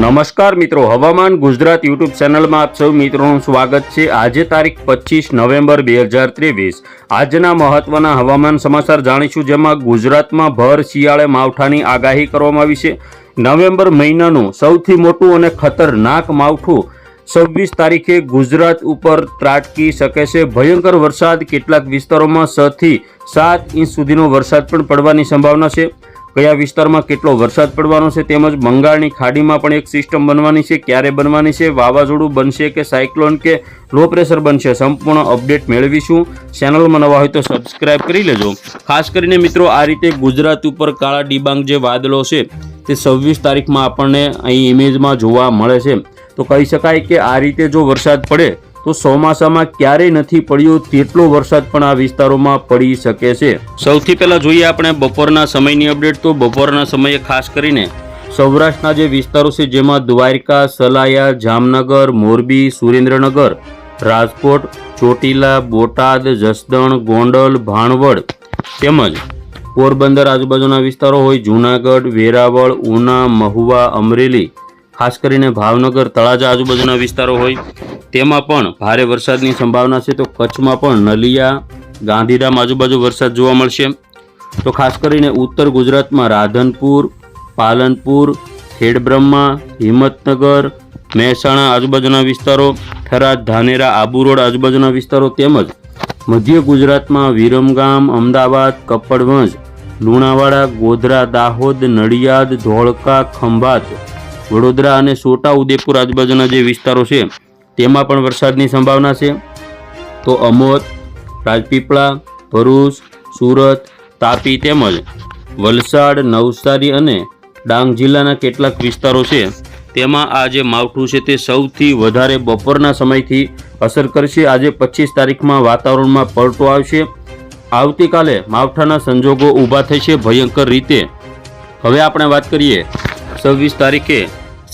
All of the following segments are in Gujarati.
નમસ્કાર મિત્રો, હવામાન ગુજરાત યુટ્યુબ ચેનલમાં આપ સૌ મિત્રોનું સ્વાગત છે। આજે તારીખ 25 નવેમ્બર 2023 આજના મહત્વના હવામાન સમાચાર જાણીશું, જેમાં ગુજરાતમાં ભર શિયાળે માવઠાની આગાહી કરવામાં આવી છે। નવેમ્બર મહિનાનું સૌથી મોટું અને ખતરનાક માવઠું 26 તારીખે ગુજરાત ઉપર ત્રાટકી શકે છે। ભયંકર વરસાદ, કેટલાક વિસ્તારોમાં 6 થી 7 ઇંચ સુધીનો વરસાદ પણ પડવાની સંભાવના છે। કયા વિસ્તારમાં કેટલો વરસાદ પડવાનો છે, તેમજ બંગાળની ખાડીમાં પણ એક સિસ્ટમ બનવાની છે, ક્યારે બનવાની છે, વાવાઝોડું બનશે કે સાયક્લોન કે લો પ્રેશર બનશે, સંપૂર્ણ અપડેટ મેળવીશું। ચેનલમાં નવા હોય તો સબસ્ક્રાઇબ કરી લેજો। ખાસ કરીને મિત્રો, આ રીતે ગુજરાત ઉપર કાળા ડિબાંગ જે વાદળો છે તે 26 તારીખમાં આપણને અહીં ઇમેજમાં જોવા મળે છે। તો કહી શકાય કે આ રીતે જો વરસાદ પડે તો ચોમાસામાં ક્યારેય નથી પડ્યો તેટલો વરસાદ પણ આ વિસ્તારોમાં પડી શકે છે। સૌથી પહેલા જોઈએ આપણે બપોરના સમયની અપડેટ। તો બપોરના સમયે ખાસ કરીને સૌરાષ્ટ્રના જે વિસ્તારો છે, જેમાં દ્વારકા, સલાયા, જામનગર, મોરબી, સુરેન્દ્રનગર, રાજકોટ, ચોટીલા, બોટાદ, જસદણ, ગોંડલ, ભાણવડ તેમજ પોરબંદર આજુબાજુના વિસ્તારો હોય, જૂનાગઢ, વેરાવળ, ઉના, મહુવા, અમરેલી, ખાસ કરીને ભાવનગર, તળાજા આજુબાજુના વિસ્તારો હોય તેમાં પણ ભારે વરસાદની સંભાવના છે। તો કચ્છમાં પણ નલિયા, ગાંધીધામ આજુબાજુ વરસાદ જોવા મળશે। તો ખાસ કરીને ઉત્તર ગુજરાતમાં રાધનપુર, પાલનપુર, ખેડબ્રહ્મા, હિંમતનગર, મહેસાણા આજુબાજુના વિસ્તારો, થરાદ, ધાનેરા, આબુ રોડ આજુબાજુના વિસ્તારો તેમજ મધ્ય ગુજરાતમાં વિરમગામ, અમદાવાદ, કપડવંજ, લુણાવાડા, ગોધરા, દાહોદ, નડિયાદ, ધોળકા, ખંભાત, વડોદરા અને છોટાઉદેપુર આજુબાજુના જે વિસ્તારો છે તેમાં પણ વરસાદની સંભાવના છે। તો અમોદ, રાજપીપળા, ભરૂચ, સુરત, તાપી તેમજ વલસાડ, નવસારી અને ડાંગ જિલ્લાના કેટલાક વિસ્તારો છે તેમાં આ જે માવઠું છે તે સૌથી વધારે બપોરના સમયથી અસર કરશે। આજે 25 તારીખમાં વાતાવરણમાં પલટો આવશે। આવતીકાલે માવઠાના સંજોગો ઊભા થશે ભયંકર રીતે। હવે આપણે વાત કરીએ 26 તારીખે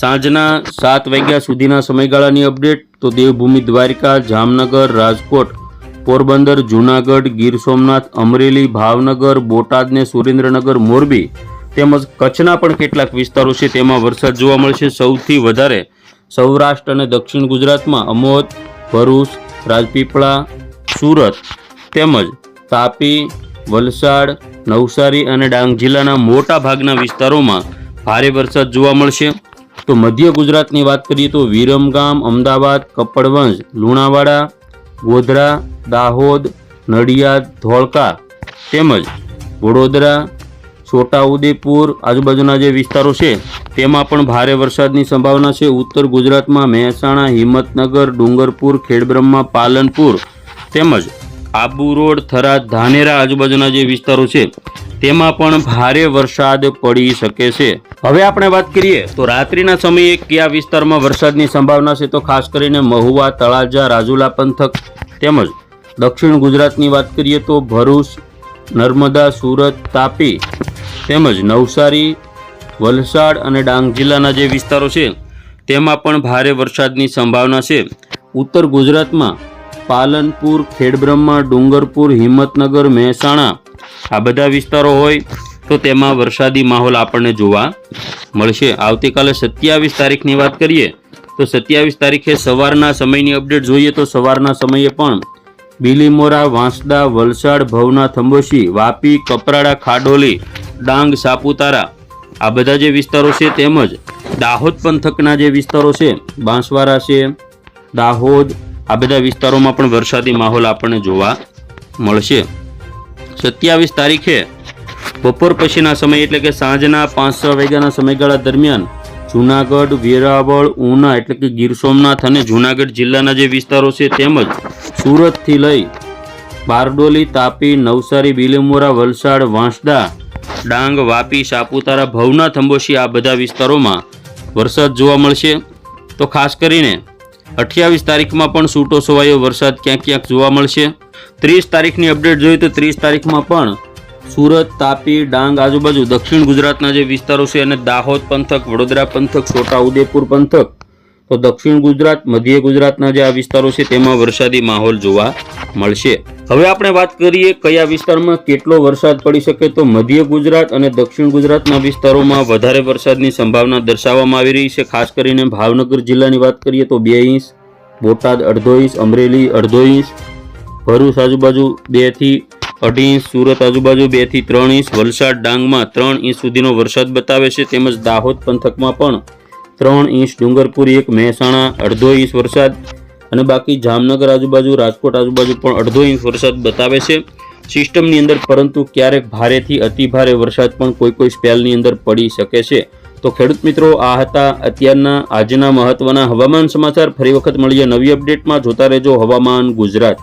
સાંજના 7 વાગ્યા સુધીના સમયગાળાની અપડેટ। તો દેવભૂમિ દ્વારકા, જામનગર, રાજકોટ, પોરબંદર, જૂનાગઢ, ગીર સોમનાથ, અમરેલી, ભાવનગર, બોટાદ ને સુરેન્દ્રનગર, મોરબી તેમજ કચ્છના પણ કેટલાક વિસ્તારો છે તેમાં વરસાદ જોવા મળશે। સૌથી વધારે સૌરાષ્ટ્ર અને દક્ષિણ ગુજરાતમાં અમોદ, ભરૂચ, રાજપીપળા, સુરત તેમજ તાપી, વલસાડ, નવસારી અને ડાંગ જિલ્લાના મોટા ભાગના વિસ્તારોમાં ભારે વરસાદ જોવા મળશે। તો મધ્ય ગુજરાતની વાત કરીએ તો વિરમગામ, અમદાવાદ, કપડવંજ, લુણાવાડા, ગોધરા, દાહોદ, નડિયાદ, ધોળકા તેમજ વડોદરા, છોટાઉદેપુર આજુબાજુના જે વિસ્તારો છે તેમાં પણ ભારે વરસાદની સંભાવના છે। ઉત્તર ગુજરાતમાં મહેસાણા, હિંમતનગર, ડુંગરપુર, ખેડબ્રહ્મા, પાલનપુર તેમજ આબુ રોડ, થરાદ, ધાનેરા આજુબાજુના જે વિસ્તારો છે તેમાં પણ ભારે વરસાદ પડી શકે છે। હવે આપણે વાત કરીએ તો રાત્રિના સમયે કયા વિસ્તારમાં વરસાદની સંભાવના છે। તો ખાસ કરીને મહુવા, તળાજા, રાજુલા પંથક તેમજ દક્ષિણ ગુજરાતની વાત કરીએ તો ભરૂચ, નર્મદા, સુરત, તાપી તેમજ નવસારી, વલસાડ અને ડાંગ જિલ્લાના જે વિસ્તારો છે તેમાં પણ ભારે વરસાદની સંભાવના છે। ઉત્તર ગુજરાતમાં પાલનપુર, ખેડબ્રહ્મા, ડુંગરપુર, હિંમતનગર, મહેસાણા આ બધા વિસ્તારો હોય તો તેમાં વરસાદી માહોલ આપણને જોવા મળશે। આવતીકાલે 27 તારીખની વાત કરીએ તો 27 તારીખે સવારના સમયની અપડેટ જોઈએ તો સવારના સમયે પણ બીલીમોરા, વાંસદા, વલસાડ, ભવનાથ, અંબોશી, વાપી, કપરાડા, ખાડોલી, ડાંગ, સાપુતારા આ બધા જે વિસ્તારો છે તેમજ દાહોદ પંથકના જે વિસ્તારો છે, બાંસવાડા છે, દાહોદ આ બધા વિસ્તારોમાં પણ વરસાદી માહોલ આપણને જોવા મળશે। 27 તારીખે બપોર પછીના સમય એટલે કે સાંજના 5-6 વાગ્યાના સમયગાળા દરમિયાન જૂનાગઢ, વેરાવળ, ઉના એટલે કે ગીર સોમનાથ અને જૂનાગઢ જિલ્લાના જે વિસ્તારો છે તેમજ સુરતથી લઈ બારડોલી, તાપી, નવસારી, બીલીમોરા, વલસાડ, વાંસદા, ડાંગ, વાપી, સાપુતારા, ભવનાથ, અંબોશી આ બધા વિસ્તારોમાં વરસાદ જોવા મળશે। તો ખાસ કરીને 28 તારીખમાં પણ છૂટો છવાયો વરસાદ ક્યાંક ક્યાંક જોવા મળશે। 30 તારીખની અપડેટ જોઈએ તો 30 તારીખમાં પણ સુરત, તાપી, ડાંગ આજુબાજુ દક્ષિણ ગુજરાતના જે વિસ્તારો છે અને દાહોદ પંથક, વડોદરા પંથક, છોટાઉદેપુર પંથક, તો દક્ષિણ ગુજરાત, મધ્ય ગુજરાતના જે આ વિસ્તારો છે તેમાં વરસાદી માહોલ જોવા મળશે. હવે આપણે વાત કરીએ કયા વિસ્તારમાં કેટલો વરસાદ પડી શકે. તો મધ્ય ગુજરાત અને દક્ષિણ ગુજરાતના વિસ્તારોમાં વધારે વરસાદની સંભાવના દર્શાવવામાં આવી રહી છે. ખાસ કરીને ભાવનગર જિલ્લાની વાત કરીએ તો 2 inch, Botad 1/2 inch, Amreli 1/2 inch, Bharuch આજુબાજુ 2 થી 2.5 ઇંચ, સુરત આજુબાજુ 2 થી 3 ઇંચ, વલસાડ ડાંગમાં 3 ઇંચ સુધીનો વરસાદ બતાવે છે. તેમજ દાહોદ પંથકમાં પણ 3 ઇંચ, ડુંગરપુર 1, મહેસાણા 1/2 ઇંચ વરસાદ અને બાકી જામનગર આજુબાજુ, રાજકોટ આજુબાજુ પણ 1/2 ઇંચ વરસાદ બતાવે છે સિસ્ટમની અંદર. પરંતુ ક્યારેક ભારેથી અતિ ભારે વરસાદ પણ કોઈ સ્પેલની અંદર પડી શકે છે. તો ખેડૂત મિત્રો, આ હતા અત્યારના આજના મહત્વના હવામાન સમાચાર. ફરી વખત મળીએ નવી અપડેટમાં. જોતા રહેજો હવામાન ગુજરાત.